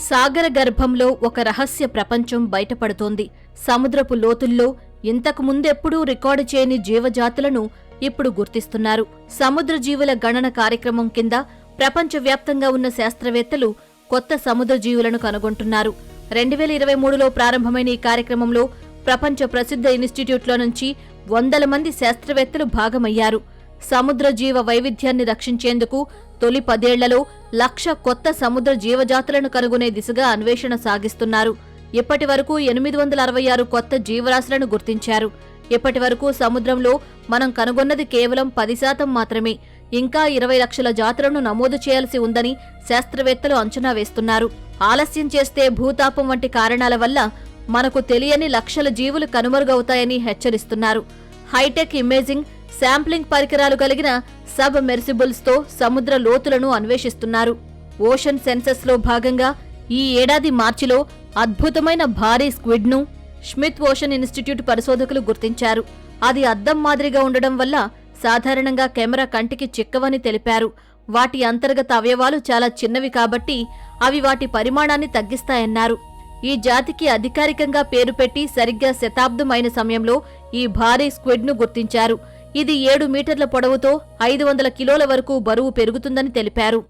సాగర గర్భంలో ఒక రహస్య ప్రపంచం బయటపడుతోంది. సముద్రపు లోతుల్లో ఇంతకు ముందెప్పుడూ రికార్డు చేయని జీవజాతులను ఇప్పుడు గుర్తిస్తున్నారు. సముద్ర జీవుల గణన కార్యక్రమం కింద ప్రపంచవ్యాప్తంగా ఉన్న శాస్త్రవేత్తలు కొత్త సముద్ర జీవులను కనుగొంటున్నారు. 2023లో ప్రారంభమైన ఈ కార్యక్రమంలో ప్రపంచ ప్రసిద్ధ ఇన్స్టిట్యూట్ల నుంచి వందల మంది శాస్త్రవేత్తలు భాగమయ్యారు. సముద్ర జీవ వైవిధ్యాన్ని రక్షించేందుకు తొలి 10 ఏళ్లలో 1,00,000 కొత్త సముద్ర జీవజాతులను కనుగొనే దిశగా అన్వేషణ సాగిస్తున్నారు. ఇప్పటి వరకు 866 కొత్త జీవరాశులను గుర్తించారు. ఇప్పటి వరకు సముద్రంలో మనం కనుగొన్నది కేవలం 10% మాత్రమే. ఇంకా 20 లక్షల జాతులను నమోదు చేయాల్సి ఉందని శాస్త్రవేత్తలు అంచనా వేస్తున్నారు. ఆలస్యం చేస్తే భూతాపం వంటి కారణాల వల్ల మనకు తెలియని లక్షల జీవులు కనుమరుగవుతాయని హెచ్చరిస్తున్నారు. హైటెక్ ఇమేజింగ్, శాంప్లింగ్ పరికరాలు కలిగిన సబ్ మెర్సిబుల్స్ తో సముద్ర లోతులను అన్వేషిస్తున్నారు. ఓషన్ సెన్సస్ లో భాగంగా ఈ ఏడాది మార్చిలో అద్భుతమైన భారీ స్క్విడ్ ను స్మిత్ ఓషన్ ఇన్స్టిట్యూట్ పరిశోధకులు గుర్తించారు. అది అద్దం మాదిరిగా ఉండడం వల్ల సాధారణంగా కెమెరా కంటికి చిక్కవని తెలిపారు. వాటి అంతర్గత అవయవాలు చాలా చిన్నవి కాబట్టి అవి వాటి పరిమాణాన్ని తగ్గిస్తాయన్నారు. ఈ జాతికి అధికారికంగా పేరు పెట్టి సరిగ్గా శతాబ్దం అయిన సమయంలో ఈ భారీ స్క్విడ్ ను గుర్తించారు. ఇది 7 మీటర్ల పొడవుతో 500 కిలోల వరకు బరువు పెరుగుతుందని తెలిపారు.